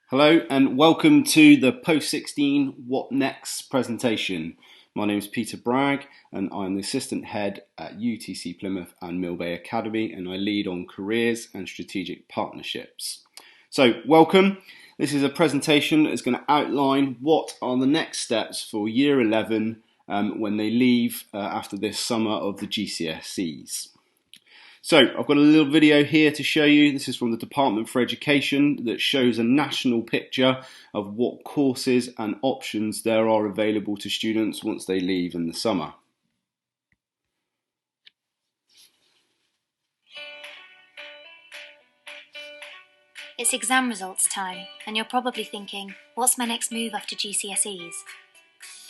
Hello and welcome to the Post-16 What Next presentation. My name is Peter Bragg and I'm the Assistant Head at UTC Plymouth and Mill Bay Academy, and I lead on careers and strategic partnerships. So welcome. This is a presentation that is going to outline what are the next steps for Year 11 when they leave after this summer of the GCSEs. So I've got a little video here to show you. This is from the Department for Education that shows a national picture of what courses and options there are available to students once they leave in the summer. It's exam results time, and you're probably thinking, what's my next move after GCSEs?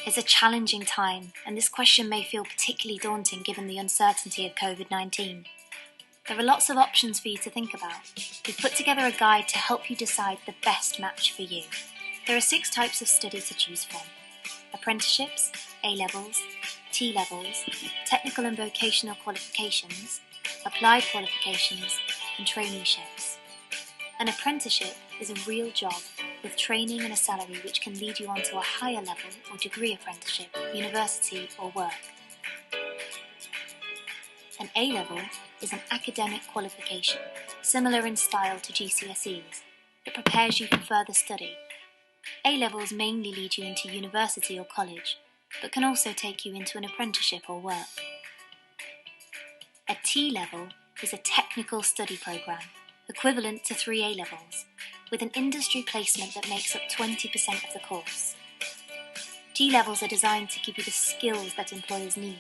It's a challenging time, and this question may feel particularly daunting given the uncertainty of COVID-19. There are lots of options for you to think about. We've put together a guide to help you decide the best match for you. There are 6 types of study to choose from: apprenticeships, A-levels, T-levels, technical and vocational qualifications, applied qualifications, and traineeships. An apprenticeship is a real job with training and a salary which can lead you onto a higher level or degree apprenticeship, university or work. An A-level is an academic qualification, similar in style to GCSEs, that prepares you for further study. A-levels mainly lead you into university or college, but can also take you into an apprenticeship or work. A T-level is a technical study programme, equivalent to 3 A-levels, with an industry placement that makes up 20% of the course. T-levels are designed to give you the skills that employers need,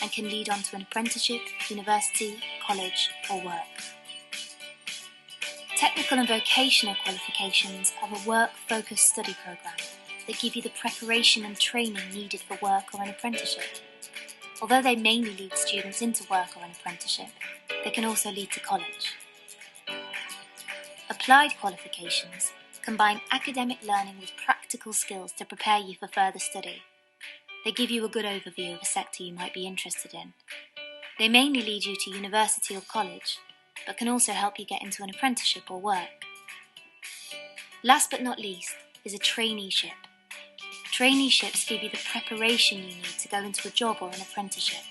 and can lead on to an apprenticeship, university, college or work. Technical and vocational qualifications are a work-focused study programme that give you the preparation and training needed for work or an apprenticeship. Although they mainly lead students into work or an apprenticeship, they can also lead to college. Applied qualifications combine academic learning with practical skills to prepare you for further study. They give you a good overview of a sector you might be interested in. They mainly lead you to university or college, but can also help you get into an apprenticeship or work. Last but not least is a traineeship. Traineeships give you the preparation you need to go into a job or an apprenticeship.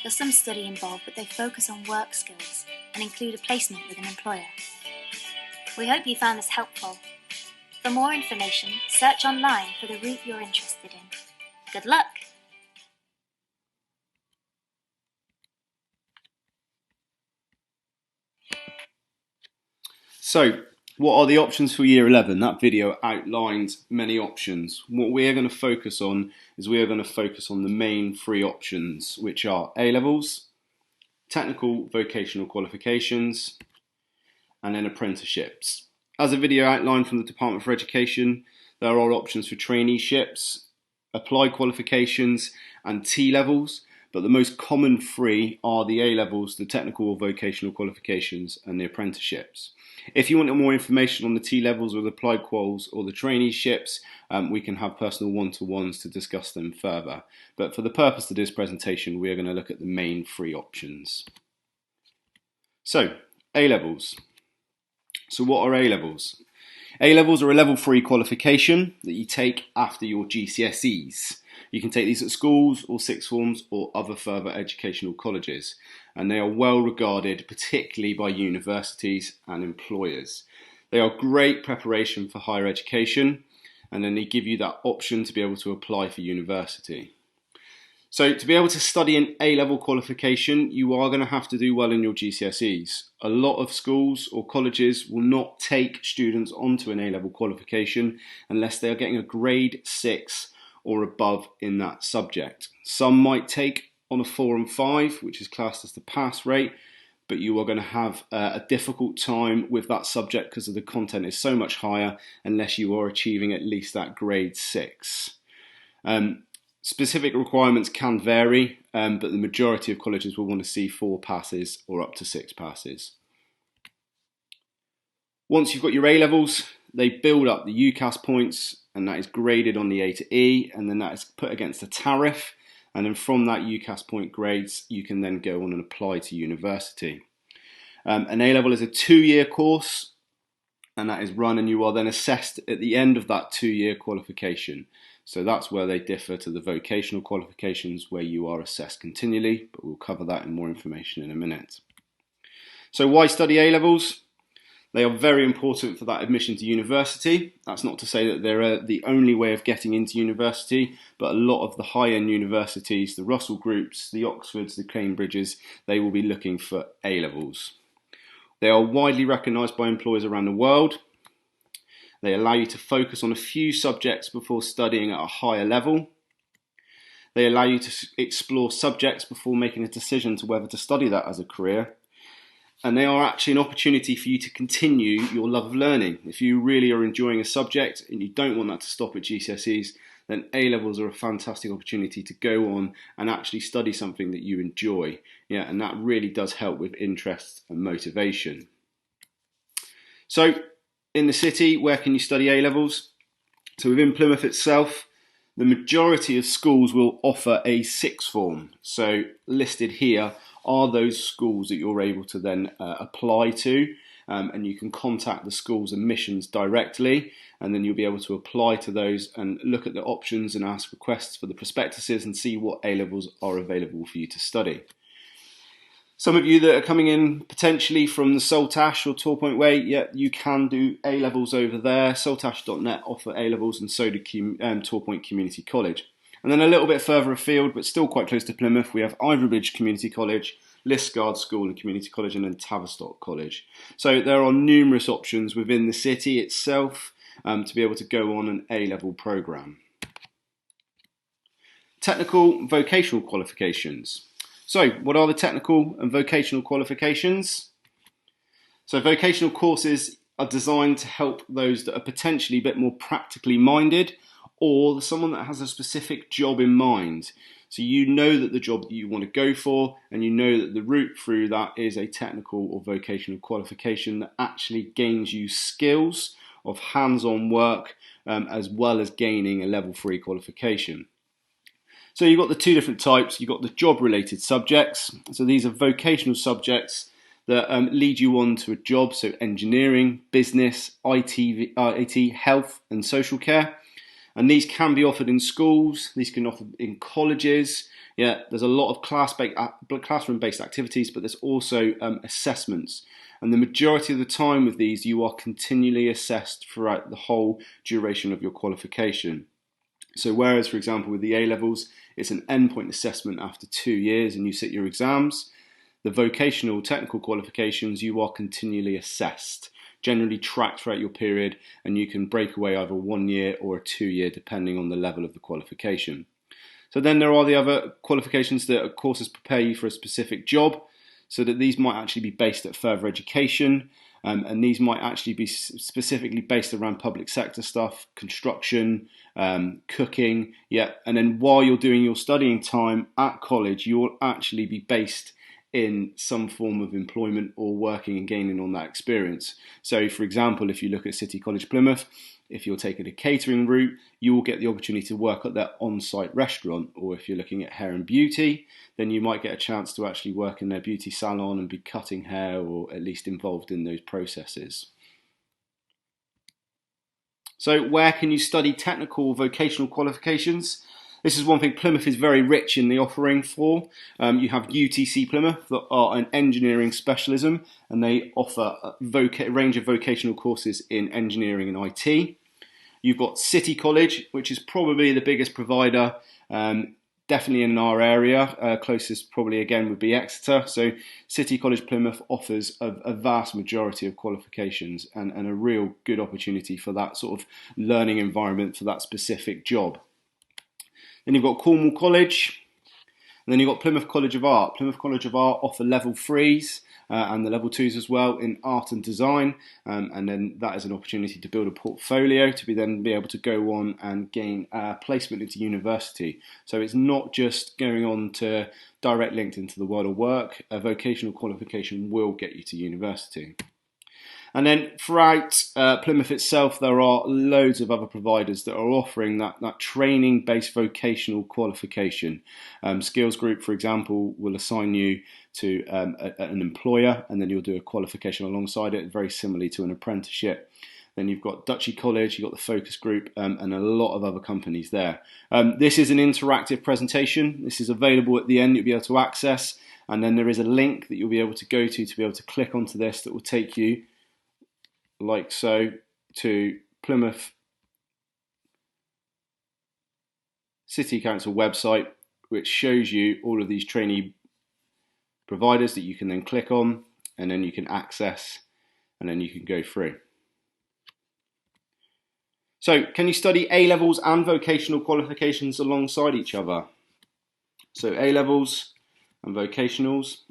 There's some study involved, but they focus on work skills and include a placement with an employer. We hope you found this helpful. For more information, search online for the route you're interested in. Good luck! So what are the options for Year 11? That video outlines many options. What we are going to focus on is we are going to focus on the main 3 options, which are A-levels, technical vocational qualifications, and then apprenticeships. As a video outlined from the Department for Education, there are options for traineeships, applied qualifications and T-levels, but the most common 3 are the A-levels, the technical or vocational qualifications and the apprenticeships. If you want more information on the T-levels or the applied quals or the traineeships, we can have personal one-to-ones to discuss them further. But for the purpose of this presentation, we are going to look at the main 3 options. So, A-levels. So what are A-levels? A-levels are a level 3 qualification that you take after your GCSEs. You can take these at schools or sixth forms or other further educational colleges, and they are well regarded, particularly by universities and employers. They are great preparation for higher education, and then they give you that option to be able to apply for university. So to be able to study an A-level qualification, you are going to have to do well in your GCSEs. A lot of schools or colleges will not take students onto an A-level qualification unless they are getting a grade 6 or above in that subject. Some might take on a 4 and 5, which is classed as the pass rate, but you are going to have a difficult time with that subject because the content is so much higher unless you are achieving at least that grade 6. Specific requirements can vary, but the majority of colleges will want to see 4 passes or up to 6 passes. Once you've got your A-levels, they build up the UCAS points, and that is graded on the A to E, and then that is put against a tariff, and then from that UCAS point grades, you can then go on and apply to university. An A-level is a 2-year course, and that is run, and you are then assessed at the end of that 2-year qualification. So that's where they differ to the vocational qualifications, where you are assessed continually, but we'll cover that in more information in a minute. So why study A-levels? They are very important for that admission to university. That's not to say that they're the only way of getting into university, but a lot of the high-end universities, the Russell Groups, the Oxfords, the Cambridges, they will be looking for A-levels. They are widely recognised by employers around the world. They allow you to focus on a few subjects before studying at a higher level. They allow you to explore subjects before making a decision to whether to study that as a career. And they are actually an opportunity for you to continue your love of learning. If you really are enjoying a subject and you don't want that to stop at GCSEs, then A-levels are a fantastic opportunity to go on and actually study something that you enjoy. Yeah, and that really does help with interest and motivation. So, in the city, where can you study A-levels? So within Plymouth itself, the majority of schools will offer a sixth form. So listed here are those schools that you're able to then apply to, and you can contact the school's admissions directly, and then you'll be able to apply to those and look at the options and ask requests for the prospectuses and see what A-levels are available for you to study. Some of you that are coming in potentially from the Saltash or Torpoint Way, yeah, you can do A-levels over there. Saltash.net offer A-levels, and so do Torpoint Community College. And then a little bit further afield, but still quite close to Plymouth, we have Ivorbridge Community College, Liskeard School and Community College, and then Tavistock College. So there are numerous options within the city itself to be able to go on an A-level programme. Technical vocational qualifications. So, what are the technical and vocational qualifications? So, vocational courses are designed to help those that are potentially a bit more practically minded, or someone that has a specific job in mind. So you know that the job that you want to go for, and you know that the route through that is a technical or vocational qualification that actually gains you skills of hands-on work, as well as gaining a level 3 qualification. So you've got the two different types. You've got the job-related subjects. So these are vocational subjects that lead you on to a job. So engineering, business, IT, health and social care. And these can be offered in schools. These can be offered in colleges. Yeah, there's a lot of classroom-based activities, but there's also assessments. And the majority of the time with these, you are continually assessed throughout the whole duration of your qualification. So whereas, for example, with the A-levels, it's an endpoint assessment after 2 years and you sit your exams, the vocational technical qualifications, you are continually assessed, generally tracked throughout your period, and you can break away either 1 year or a 2 year, depending on the level of the qualification. So then there are the other qualifications that courses prepare you for a specific job, so that these might actually be based at further education, and these might actually be specifically based around public sector stuff, construction, cooking, yeah. And then while you're doing your studying time at college, you will actually be based in some form of employment or working and gaining on that experience. So for example, if you look at City College Plymouth, if you're taking a catering route, you will get the opportunity to work at their on-site restaurant. Or if you're looking at hair and beauty, then you might get a chance to actually work in their beauty salon and be cutting hair, or at least involved in those processes. So where can you study technical vocational qualifications? This is one thing Plymouth is very rich in the offering for. You have UTC Plymouth that are an engineering specialism, and they offer a range of vocational courses in engineering and IT. You've got City College, which is probably the biggest provider, definitely in our area. Closest probably again would be Exeter. So City College Plymouth offers a vast majority of qualifications and a real good opportunity for that sort of learning environment for that specific job. Then you've got Cornwall College, and then you've got Plymouth College of Art. Plymouth College of Art offer level 3s and the level 2s as well in art and design, and then that is an opportunity to build a portfolio to then be able to go on and gain placement into university. So it's not just going on to direct linked into the world of work. A vocational qualification will get you to university. And then throughout Plymouth itself, there are loads of other providers that are offering that training-based vocational qualification. Skills Group, for example, will assign you to an employer, and then you'll do a qualification alongside it, very similarly to an apprenticeship. Then you've got Dutchy College, you've got the Focus Group, and a lot of other companies there. This is an interactive presentation. This is available at the end, you'll be able to access, and then there is a link that you'll be able to go to be able to click onto this that will take you, like so, to Plymouth City Council website, which shows you all of these trainee providers that you can then click on, and then you can access, and then you can go through. So, can you study A-levels and vocational qualifications alongside each other? So, A-levels and vocationals.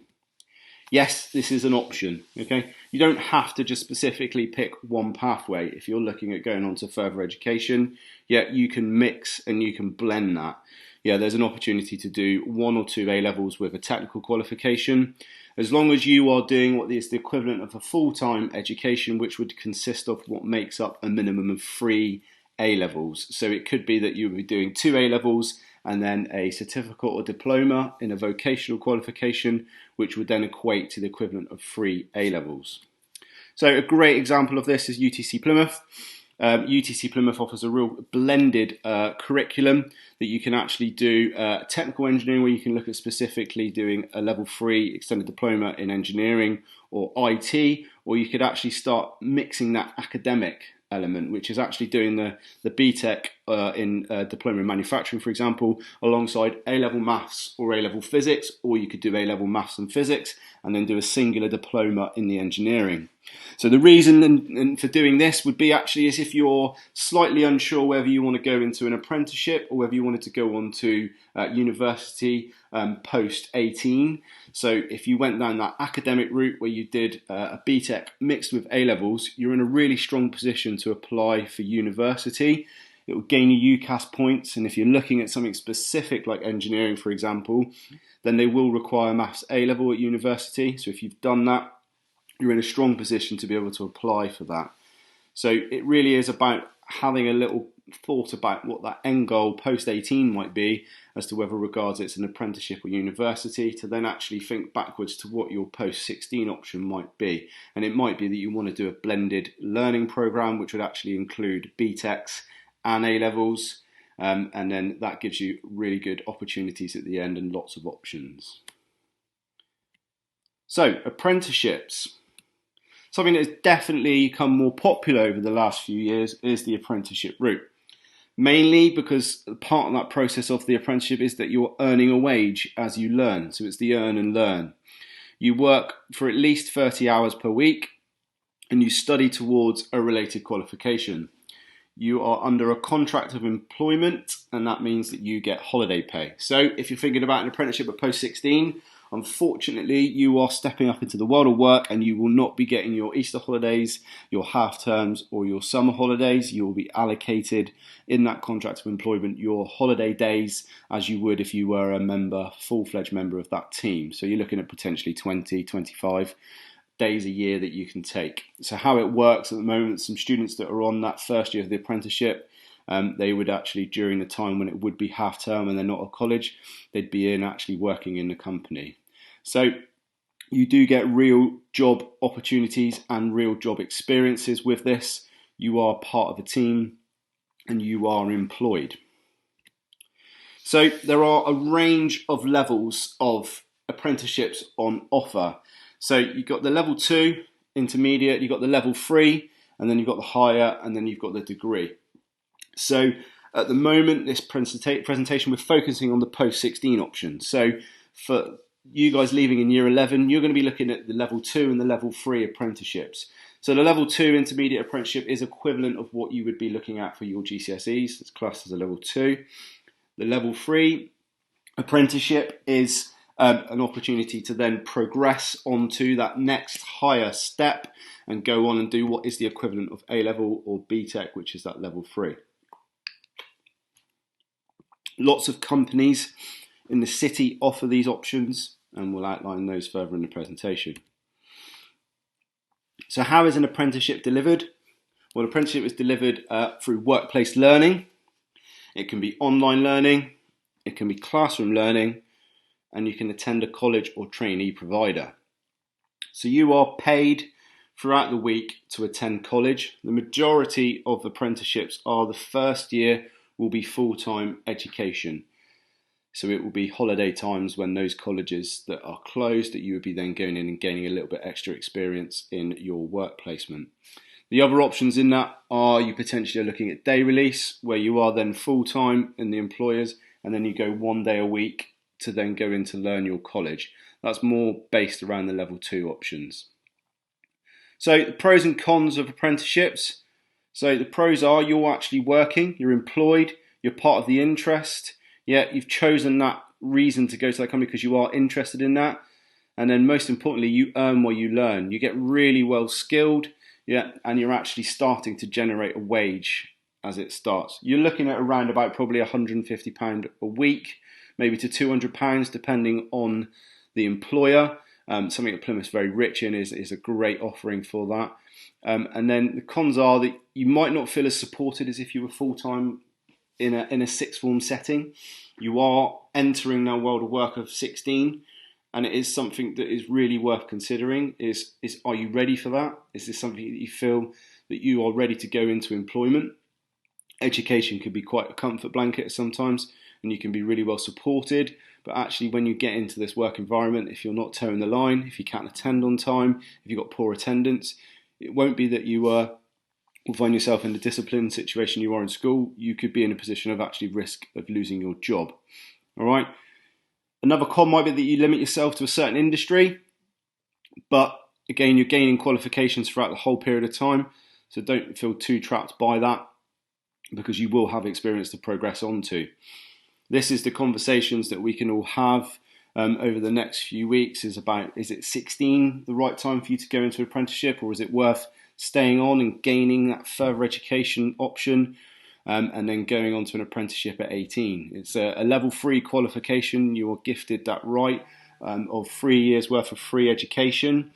Yes, this is an option, okay? You don't have to just specifically pick one pathway if you're looking at going on to further education, yet you can mix and you can blend that. Yeah, there's an opportunity to do 1 or 2 A-levels with a technical qualification, as long as you are doing what is the equivalent of a full-time education, which would consist of what makes up a minimum of 3 A-levels. So it could be that you would be doing 2 A-levels and then a certificate or diploma in a vocational qualification, which would then equate to the equivalent of 3 A-levels. So a great example of this is UTC Plymouth. UTC Plymouth offers a real blended curriculum that you can actually do technical engineering, where you can look at specifically doing a level 3 extended diploma in engineering or IT, or you could actually start mixing that academic element, which is actually doing the BTEC in diploma in manufacturing, for example, alongside A-level maths or A-level physics, or you could do A-level maths and physics and then do a singular diploma in the engineering. So the reason for doing this would be actually as if you're slightly unsure whether you want to go into an apprenticeship or whether you wanted to go on to university post 18. So if you went down that academic route where you did a BTEC mixed with A-levels, you're in a really strong position to apply for university. It will gain you UCAS points, and if you're looking at something specific like engineering, for example, then they will require maths A-level at university. So if you've done that, you're in a strong position to be able to apply for that. So it really is about having a little thought about what that end goal post 18 might be, as to whether regards it's an apprenticeship or university, to then actually think backwards to what your post 16 option might be. And it might be that you want to do a blended learning program, which would actually include BTECs and A-levels, and then that gives you really good opportunities at the end and lots of options. So, apprenticeships. Something that has definitely become more popular over the last few years is the apprenticeship route. Mainly because part of that process of the apprenticeship is that you're earning a wage as you learn. So it's the earn and learn. You work for at least 30 hours per week and you study towards a related qualification. You are under a contract of employment, and that means that you get holiday pay. So if you're thinking about an apprenticeship at post 16, unfortunately, you are stepping up into the world of work and you will not be getting your Easter holidays, your half terms, or your summer holidays. You will be allocated in that contract of employment your holiday days as you would if you were a member, full-fledged member of that team. So you're looking at potentially 20, 25 days a year that you can take. So how it works at the moment, some students that are on that first year of the apprenticeship, they would actually, during the time when it would be half term and they're not at college, they'd be in actually working in the company. So you do get real job opportunities and real job experiences with this. You are part of a team and you are employed. So there are a range of levels of apprenticeships on offer. So you've got the level 2, intermediate, you've got the level 3, and then you've got the higher, and then you've got the degree. So at the moment, this presentation, we're focusing on the post-16 option. So for you guys leaving in year 11, you're going to be looking at the level 2 and the level 3 apprenticeships. So the level 2 intermediate apprenticeship is equivalent of what you would be looking at for your GCSEs. It's classed as a level 2. The level 3 apprenticeship is an opportunity to then progress onto that next higher step and go on and do what is the equivalent of A-level or BTEC, which is that level 3. Lots of companies in the city offer these options, and we'll outline those further in the presentation. So how is an apprenticeship delivered? Well, an apprenticeship is delivered through workplace learning. It can be online learning, it can be classroom learning, and you can attend a college or trainee provider. So you are paid throughout the week to attend college. The majority of apprenticeships are the first year will be full-time education. So it will be holiday times when those colleges that are closed that you would be then going in and gaining a little bit extra experience in your work placement. The other options in that are you potentially are looking at day release, where you are then full-time in the employers, and then you go 1 day a week to then go in to learn your college. That's more based around the level 2 options. So the pros and cons of apprenticeships. So the pros are you're actually working, you're employed, you're part of the interest. Yeah, you've chosen that reason to go to that company because you are interested in that. And then most importantly, you earn while you learn. You get really well skilled, yeah, and you're actually starting to generate a wage as it starts. You're looking at around about probably £150 a week, maybe to £200 depending on the employer. Something that Plymouth's very rich in is a great offering for that. And then the cons are that you might not feel as supported as if you were full-time in a sixth form setting. You are entering now world of work of 16, and it is something that is really worth considering. Is are you ready for that? Is this something that you feel that you are ready to go into employment? Education can be quite a comfort blanket sometimes, and you can be really well supported. But actually, when you get into this work environment, if you're not toeing the line, if you can't attend on time, if you've got poor attendance, it won't be that you will find yourself in the discipline situation you are in school. You could be in a position of actually risk of losing your job. All right. Another con might be that you limit yourself to a certain industry, but again, you're gaining qualifications throughout the whole period of time, so don't feel too trapped by that because you will have experience to progress onto. This is the conversations that we can all have over the next few weeks is about, is it 16 the right time for you to go into an apprenticeship, or is it worth staying on and gaining that further education option and then going on to an apprenticeship at 18? It's a level 3 qualification. You are gifted that right of 3 years worth of free education.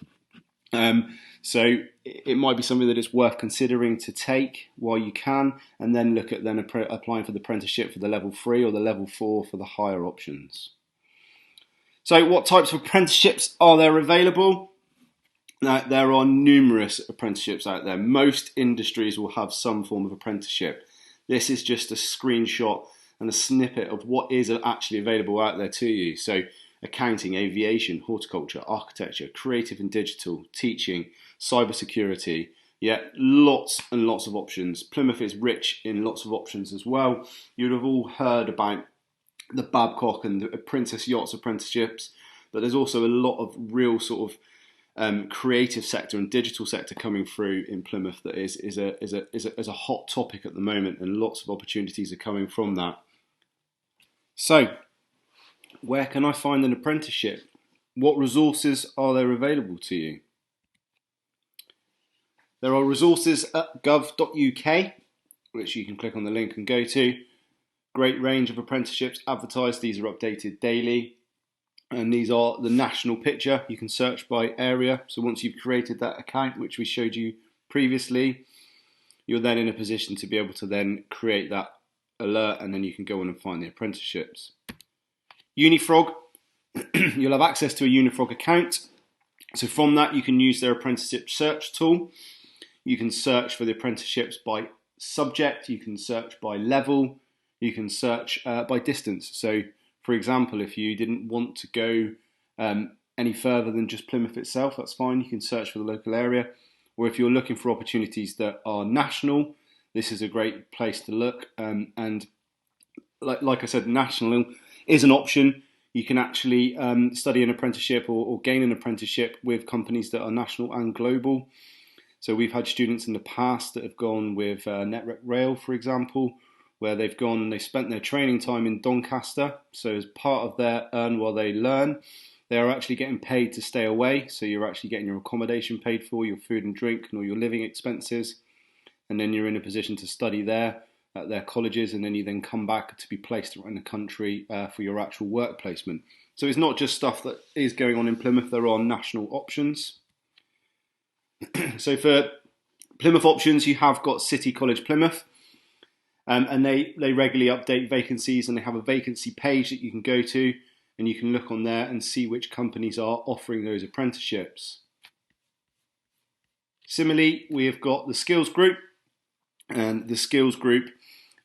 So it might be something that is worth considering to take while you can, and then look at then applying for the apprenticeship for the level 3 or the level 4 for the higher options. So what types of apprenticeships are there available? Now, there are numerous apprenticeships out there. Most industries will have some form of apprenticeship. This is just a screenshot and a snippet of what is actually available out there to you. So accounting, aviation, horticulture, architecture, creative and digital, teaching, cybersecurity. Yeah, lots and lots of options. Plymouth is rich in lots of options as well. You'd have all heard about the Babcock and the Princess Yachts apprenticeships, but there's also a lot of real sort of creative sector and digital sector coming through in Plymouth that is a hot topic at the moment, and lots of opportunities are coming from that. So, where can I find an apprenticeship? What resources are there available to you? There are resources at gov.uk, which you can click on the link and go to. Great range of apprenticeships advertised. These are updated daily. And these are the national picture. You can search by area. So once you've created that account, which we showed you previously, you're then in a position to be able to then create that alert, and then you can go on and find the apprenticeships. Unifrog, you'll have access to a Unifrog account. So from that, you can use their apprenticeship search tool. You can search for the apprenticeships by subject. You can search by level. You can search by distance. So for example, if you didn't want to go any further than just Plymouth itself, that's fine. You can search for the local area. Or if you're looking for opportunities that are national, this is a great place to look. And like I said, national is an option. You can actually study an apprenticeship or gain an apprenticeship with companies that are national and global. So we've had students in the past that have gone with Network Rail, for example, where they've gone and they spent their training time in Doncaster. So as part of their earn while they learn, they are actually getting paid to stay away. So you're actually getting your accommodation paid for, your food and drink, and all your living expenses. And then you're in a position to study there at their colleges, and then you then come back to be placed around the country for your actual work placement. So it's not just stuff that is going on in Plymouth, there are national options. So for Plymouth options, you have got City College Plymouth, and they regularly update vacancies, and they have a vacancy page that you can go to, and you can look on there and see which companies are offering those apprenticeships. Similarly, we have got the Skills Group, and the Skills Group,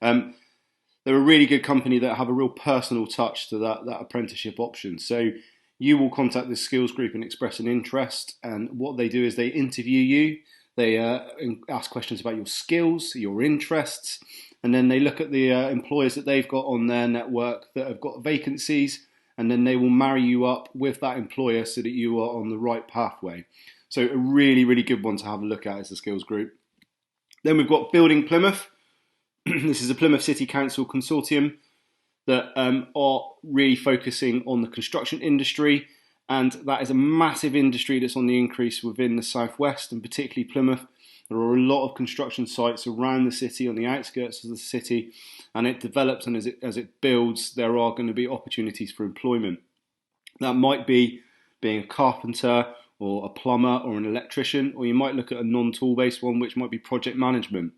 they're a really good company that have a real personal touch to that apprenticeship option. So you will contact the Skills Group and express an interest, and what they do is they interview you. They ask questions about your skills, your interests, and then they look at the employers that they've got on their network that have got vacancies, and then they will marry you up with that employer so that you are on the right pathway. So a really, really good one to have a look at is the Skills Group. Then we've got Building Plymouth. This is a Plymouth City Council consortium that are really focusing on the construction industry, and that is a massive industry that's on the increase within the southwest, and particularly Plymouth. There are a lot of construction sites around the city, on the outskirts of the city, and it develops, and as it builds, there are going to be opportunities for employment. That might be being a carpenter or a plumber or an electrician, or you might look at a non-tool based one, which might be project management.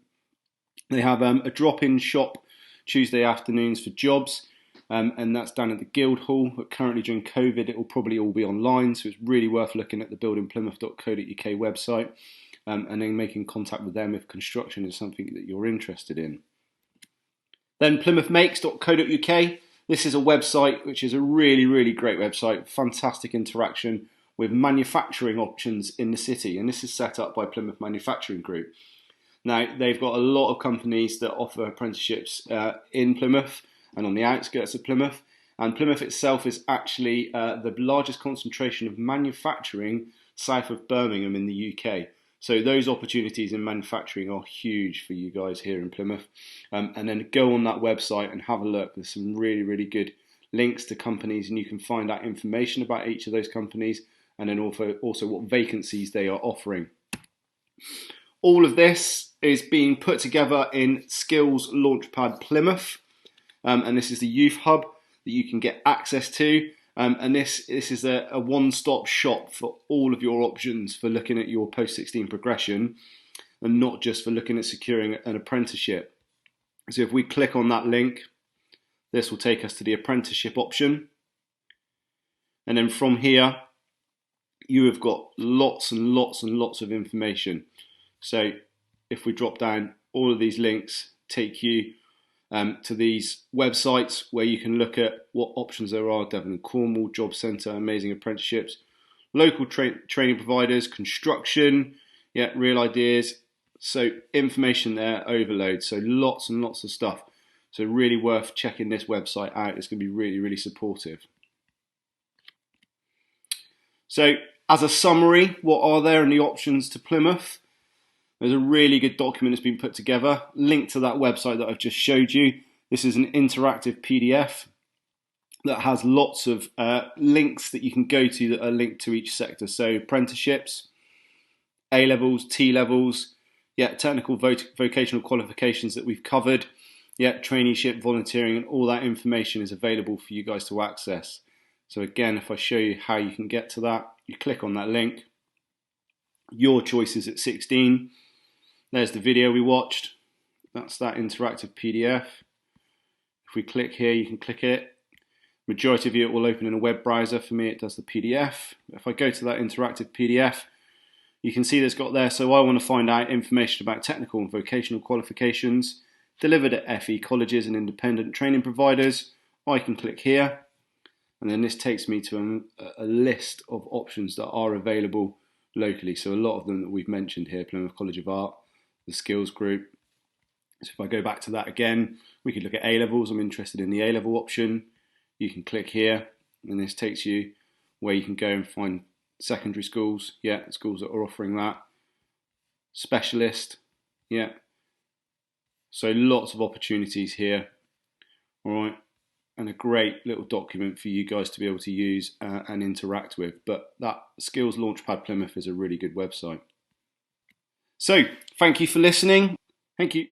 They have a drop-in shop Tuesday afternoons for jobs, and that's down at the Guildhall. But currently during COVID, it will probably all be online, so it's really worth looking at the buildingplymouth.co.uk website, and then making contact with them if construction is something that you're interested in. Then plymouthmakes.co.uk. This is a website which is a really, really great website, fantastic interaction with manufacturing options in the city, and this is set up by Plymouth Manufacturing Group. Now, they've got a lot of companies that offer apprenticeships in Plymouth and on the outskirts of Plymouth. And Plymouth itself is actually the largest concentration of manufacturing south of Birmingham in the UK. So those opportunities in manufacturing are huge for you guys here in Plymouth. And then go on that website and have a look. There's some really, really good links to companies, and you can find out information about each of those companies, and then also what vacancies they are offering. All of this is being put together in Skills Launchpad Plymouth, and this is the youth hub that you can get access to, and this is a one-stop shop for all of your options for looking at your post-16 progression, and not just for looking at securing an apprenticeship. So if we click on that link, this will take us to the apprenticeship option, and then from here you have got lots and lots and lots of information. So if we drop down, all of these links take you to these websites where you can look at what options there are: Devon and Cornwall, Job Centre, Amazing Apprenticeships, local training providers, construction, real ideas. So information there, overload. So lots and lots of stuff. So really worth checking this website out. It's going to be really, really supportive. So as a summary, what are there in the options to Plymouth? There's a really good document that's been put together, linked to that website that I've just showed you. This is an interactive PDF that has lots of links that you can go to that are linked to each sector. So apprenticeships, A-levels, T-levels, technical vocational qualifications that we've covered, traineeship, volunteering, and all that information is available for you guys to access. So again, if I show you how you can get to that, you click on that link. Your choice is at 16. There's the video we watched. That's that interactive PDF. If we click here, you can click it. Majority of you, it will open in a web browser. For me, it does the PDF. If I go to that interactive PDF, you can see that's got there. So I want to find out information about technical and vocational qualifications delivered at FE colleges and independent training providers. I can click here, and then this takes me to a list of options that are available locally. So a lot of them that we've mentioned here: Plymouth College of Art, the Skills Group. So if I go back to that again, we could look at A-levels. I'm interested in the A-level option. You can click here, and this takes you where you can go and find secondary schools, schools that are offering that. Specialist, so lots of opportunities here, all right, and a great little document for you guys to be able to use and interact with. But that Skills Launchpad Plymouth is a really good website. So thank you for listening. Thank you.